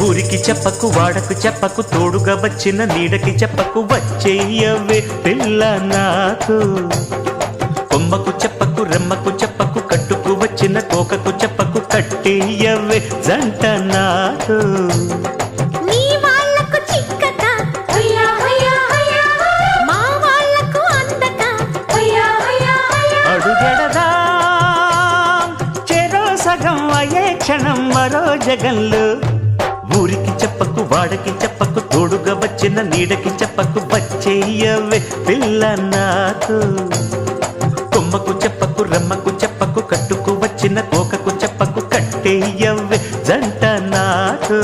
ఊరికి చెప్పకు వాడకు చెప్పకు తోడుగా వచ్చిన నీడకి చెప్పకు వచ్చేయవే పిల్ల నాకు. కొమ్మకు చెప్పకు రెమ్మకు చెప్పకు కట్టుకు వచ్చిన తోకకు చెప్పకు కట్టేయవే జంట నాకు. అడుగెడదా చెరో సగం అయ్యే క్షణం మరో జగంలో. ఊరికి చెప్పకు వాడకి చెప్పకు తోడుగా వచ్చిన నీడకి చెప్పకు వచ్చేయవే పిల్ల నాకు. కొమ్మకు చెప్పకు రెమ్మకు చెప్పకు కట్టుకు వచ్చిన తోకకు చెప్పకు కట్టేయవే జంట నాకు.